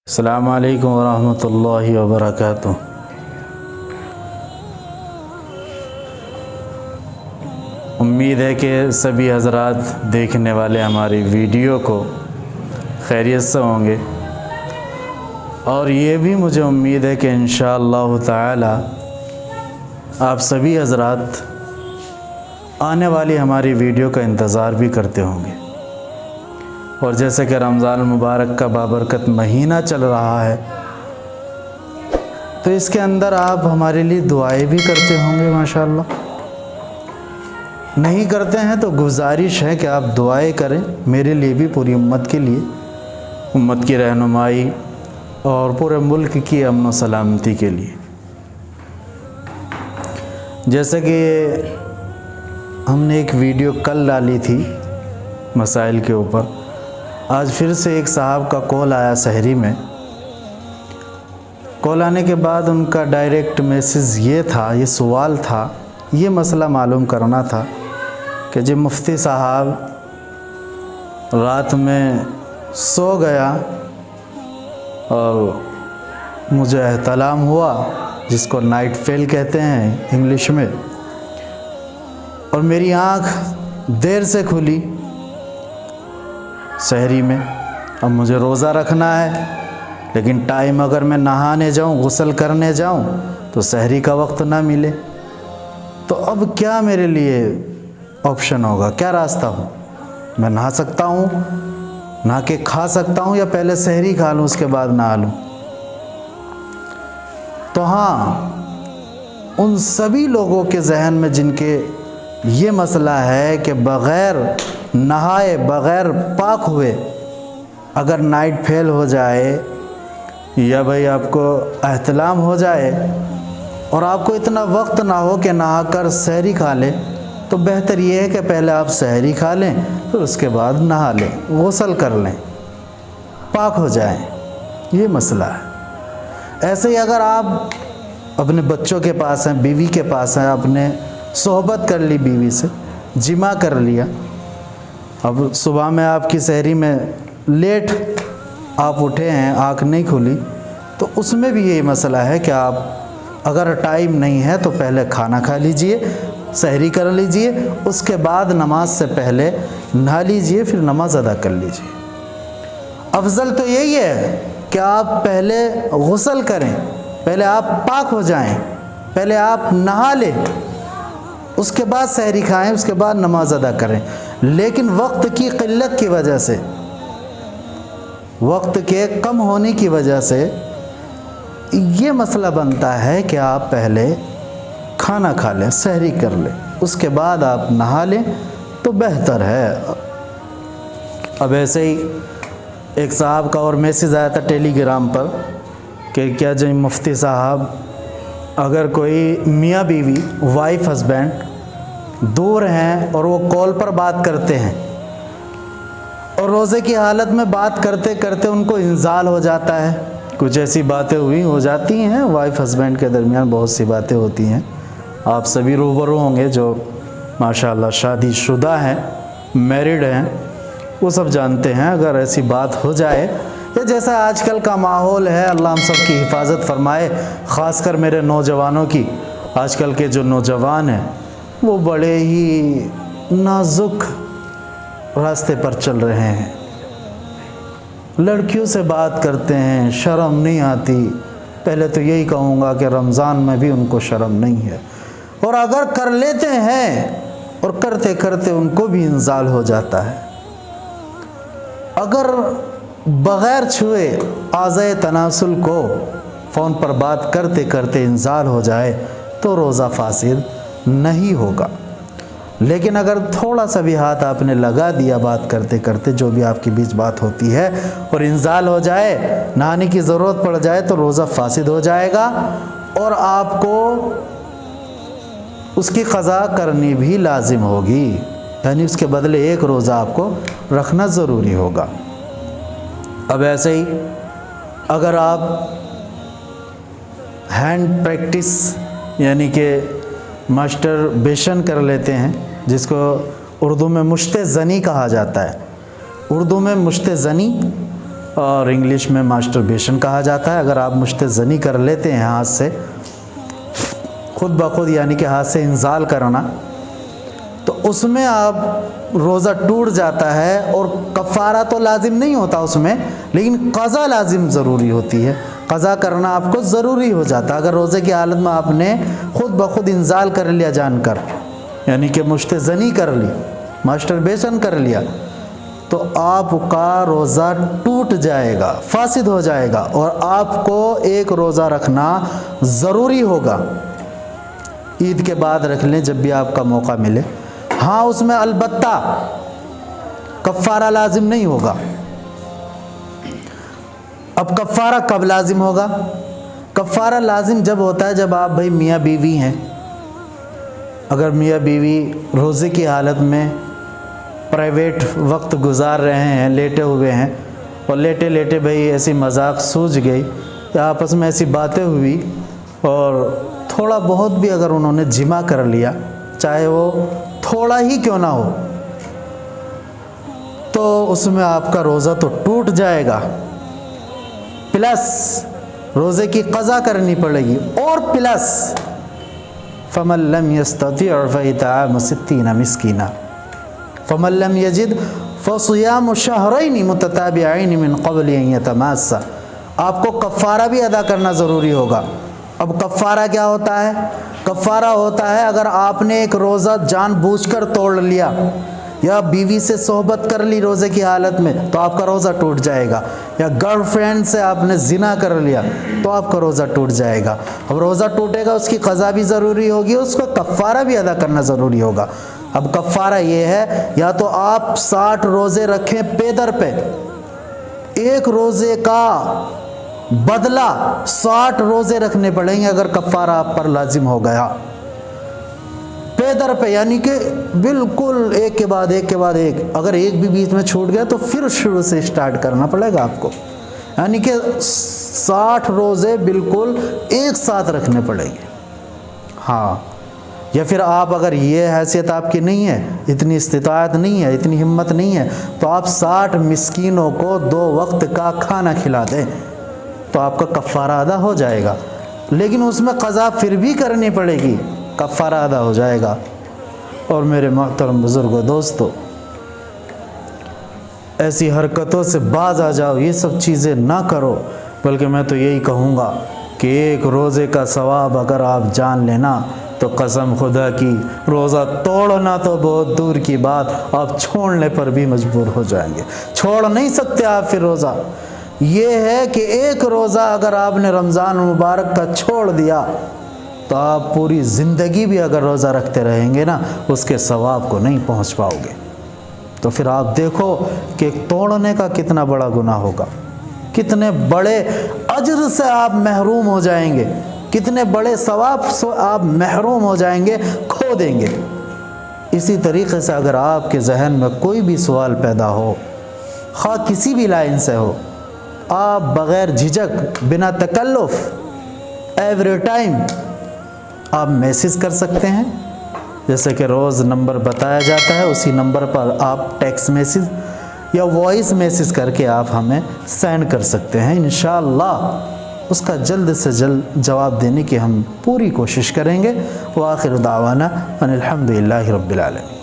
अस्सलाम वालेकुम वरहमतुल्लाहि वबरकातुह। उम्मीद है कि सभी हज़रात देखने वाले हमारी वीडियो को खैरियत से होंगे और ये भी मुझे उम्मीद है कि इंशाअल्लाह ताला आप सभी हज़रात आने वाली हमारी वीडियो का इंतज़ार भी करते होंगे। और जैसे कि रमज़ान मुबारक का बाबरकत महीना चल रहा है तो इसके अंदर आप हमारे लिए दुआएं भी करते होंगे माशाअल्लाह। नहीं करते हैं तो गुजारिश है कि आप दुआएं करें मेरे लिए भी, पूरी उम्मत के लिए, उम्मत की रहनुमाई और पूरे मुल्क की अमन व सलामती के लिए। जैसे कि हमने एक वीडियो कल डाली थी मसाइल के ऊपर, आज फिर से एक साहब का कॉल आया सहरी में। कॉल आने के बाद उनका डायरेक्ट मैसेज ये था, ये सवाल था, ये मसला मालूम करना था कि जी मुफ्ती साहब रात में सो गया और मुझे एहतलाम हुआ, जिसको नाइट फेल कहते हैं इंग्लिश में, और मेरी आँख देर से खुली सहरी में। अब मुझे रोज़ा रखना है लेकिन टाइम अगर मैं नहाने जाऊं, गुस्ल करने जाऊं तो सहरी का वक्त ना मिले, तो अब क्या मेरे लिए ऑप्शन होगा, क्या रास्ता हो? मैं नहा सकता हूं, नहा के खा सकता हूं, या पहले सहरी खा लूं उसके बाद नहा लूं? तो हाँ, उन सभी लोगों के जहन में जिनके ये मसला है कि बग़ैर नहाए, बग़ैर पाक हुए अगर नाइट फेल हो जाए या भाई आपको एहतलाम हो जाए और आपको इतना वक्त ना हो कि नहाकर सहरी खा लें, तो बेहतर ये है कि पहले आप सहरी खा लें, फिर उसके बाद नहा लें, गुस्ल कर लें, पाक हो जाएं। ये मसला है। ऐसे ही अगर आप अपने बच्चों के पास हैं, बीवी के पास हैं, आपने सोहबत कर ली बीवी से, जिमा कर लिया, अब सुबह में आपकी सहरी में लेट आप उठे हैं, आँख नहीं खुली, तो उसमें भी यही मसला है कि आप अगर टाइम नहीं है तो पहले खाना खा लीजिए, सहरी कर लीजिए, उसके बाद नमाज से पहले नहा लीजिए, फिर नमाज अदा कर लीजिए। अफजल तो यही है कि आप पहले गुस्ल करें, पहले आप पाक हो जाएं, पहले आप नहा लें, उसके बाद सहरी खाएं, उसके बाद नमाज अदा करें। लेकिन वक्त की क़िल्लत की वजह से, वक्त के कम होने की वजह से ये मसला बनता है कि आप पहले खाना खा लें, सहरी कर लें, उसके बाद आप नहा लें तो बेहतर है। अब ऐसे ही एक साहब का और मैसेज आया था टेलीग्राम पर कि क्या जी मुफ्ती साहब, अगर कोई मियाँ बीवी, वाइफ हस्बैंड दूर हैं और वो कॉल पर बात करते हैं और रोज़े की हालत में बात करते करते उनको इंजाल हो जाता है, कुछ ऐसी बातें हो जाती हैं, वाइफ हस्बैंड के दरमियान बहुत सी बातें होती हैं, आप सभी रूबरू होंगे जो माशाअल्लाह शादीशुदा हैं, मैरिड हैं, वो सब जानते हैं। अगर ऐसी बात हो जाए, या जैसा आजकल का माहौल है, अल्लाह हम सब की हिफाजत फरमाए, ख़ासकर मेरे नौजवानों की। आजकल के जो नौजवान हैं वो बड़े ही नाजुक रास्ते पर चल रहे हैं, लड़कियों से बात करते हैं, शर्म नहीं आती। पहले तो यही कहूँगा कि रमज़ान में भी उनको शर्म नहीं है, और अगर कर लेते हैं और करते करते उनको भी इंजाल हो जाता है। अगर बग़ैर छुए आज़ाए तनासुल को फ़ोन पर बात करते करते इंजाल हो जाए तो रोज़ा फासिद नहीं होगा। लेकिन अगर थोड़ा सा भी हाथ आपने लगा दिया बात करते करते, जो भी आपके बीच बात होती है, और इंजाल हो जाए, नहाने की ज़रूरत पड़ जाए, तो रोज़ा फासिद हो जाएगा और आपको उसकी क़ज़ा करनी भी लाजिम होगी, यानी उसके बदले एक रोज़ा आपको रखना ज़रूरी होगा। अब ऐसे ही अगर आप हैंड प्रैक्टिस यानी कि मास्टरबेशन कर लेते हैं, जिसको उर्दू में मुश्ते ज़नी कहा जाता है, उर्दू में मुश्ते ज़नी اور انگلش میں ماسٹربیشن کہا جاتا ہے۔ اگر آپ مشت زنی کر لیتے ہیں ہاتھ سے خود بخود، یعنی کہ ہاتھ سے انزال کرنا، تو اس میں آپ روزہ ٹوٹ جاتا ہے، اور کفارہ تو لازم نہیں ہوتا اس میں، لیکن قضا لازم ضروری ہوتی ہے، قضا کرنا آپ کو ضروری ہو جاتا ہے۔ اگر روزے کی حالت میں آپ نے خود بخود انزال کر لیا جان کر، یعنی کہ مشت زنی کر لی، ماسٹربیشن کر لیا، تو آپ کا روزہ ٹوٹ جائے گا، فاسد ہو جائے گا، اور آپ کو ایک روزہ رکھنا ضروری ہوگا۔ عید کے بعد رکھ لیں جب بھی آپ کا موقع ملے۔ ہاں اس میں البتہ کفارہ لازم نہیں ہوگا۔ اب کفارہ کب لازم ہوگا؟ کفارہ لازم جب ہوتا ہے جب آپ بھائی میاں بیوی ہیں۔ اگر میاں بیوی روزے کی حالت میں پرائیویٹ وقت گزار رہے ہیں، لیٹے ہوئے ہیں، اور لیٹے لیٹے بھائی ایسی مذاق سوجھ گئی یا آپس میں ایسی باتیں ہوئی، اور تھوڑا بہت بھی اگر انہوں نے جمع کر لیا، چاہے وہ تھوڑا ہی کیوں نہ ہو، تو اس میں آپ کا روزہ تو ٹوٹ جائے گا، پلس روزے کی قضا کرنی پڑے گی، اور پلس فَمَن لَّمْ يَسْتَطِعْ فَإِطْعَامُ 60 مِسْكِينًا فَمَن لَّمْ يَجِدْ فَصِيَامُ شَهْرَيْنِ مُتَتَابِعَيْنِ مِن قَبْلِ أَن يَتَمَاسَّا۔ آپ کو کفارہ بھی ادا کرنا ضروری ہوگا۔ اب کفارہ کیا ہوتا ہے؟ کفارہ ہوتا ہے اگر آپ نے ایک روزہ جان بوجھ کر توڑ لیا، یا بیوی سے صحبت کر لی روزے کی حالت میں، تو آپ کا روزہ ٹوٹ جائے گا، یا گرل فرینڈ سے آپ نے زنا کر لیا تو آپ کا روزہ ٹوٹ جائے گا۔ اب روزہ ٹوٹے گا، اس کی قضا بھی ضروری ہوگی، اس کو کفارہ بھی ادا کرنا ضروری ہوگا۔ اب کفارہ یہ ہے، یا تو آپ 60 روزے رکھیں پے در پہ، ایک روزے کا بدلہ 60 روزے رکھنے پڑیں گے اگر کفارہ آپ پر لازم ہو گیا، پے در پہ، یعنی کہ بالکل ایک کے بعد ایک کے بعد ایک۔ اگر ایک بھی بیچ میں چھوٹ گیا تو پھر شروع سے اسٹارٹ کرنا پڑے گا آپ کو، یعنی کہ 60 روزے بالکل ایک ساتھ رکھنے پڑیں گے۔ ہاں، یا پھر آپ اگر یہ حیثیت آپ کی نہیں ہے، اتنی استطاعت نہیں ہے، اتنی ہمت نہیں ہے، تو آپ 60 مسکینوں کو 2 وقت کا کھانا کھلا دیں تو آپ کا کفارہ ادا ہو جائے گا، لیکن اس میں قضا پھر بھی کرنی پڑے گی، کفارہ ادا ہو جائے گا۔ اور میرے محترم بزرگوں، دوستو، ایسی حرکتوں سے باز آ جاؤ، یہ سب چیزیں نہ کرو، بلکہ میں تو یہی کہوں گا کہ ایک روزے کا ثواب اگر آپ جان لینا تو قسم خدا کی روزہ توڑنا تو بہت دور کی بات، آپ چھوڑنے پر بھی مجبور ہو جائیں گے، چھوڑ نہیں سکتے آپ پھر روزہ۔ یہ ہے کہ ایک روزہ اگر آپ نے رمضان مبارک کا چھوڑ دیا تو آپ پوری زندگی بھی اگر روزہ رکھتے رہیں گے نا، اس کے ثواب کو نہیں پہنچ پاؤ گے۔ تو پھر آپ دیکھو کہ توڑنے کا کتنا بڑا گناہ ہوگا، کتنے بڑے اجر سے آپ محروم ہو جائیں گے، کتنے بڑے ثواب سے آپ محروم ہو جائیں گے، کھو دیں گے۔ اسی طریقے سے اگر آپ کے ذہن میں کوئی بھی سوال پیدا ہو، خواہ کسی بھی لائن سے ہو، آپ بغیر جھجک، بنا تکلف، ایوری ٹائم آپ میسیج کر سکتے ہیں، جیسے کہ روز نمبر بتایا جاتا ہے، اسی نمبر پر آپ ٹیکسٹ میسیج یا وائس میسیج کر کے آپ ہمیں سینڈ کر سکتے ہیں۔ انشاءاللہ اس کا جلد سے جلد جواب دینے کی ہم پوری کوشش کریں گے۔ وآخر دعوانا ان الحمدللہ رب العالمین۔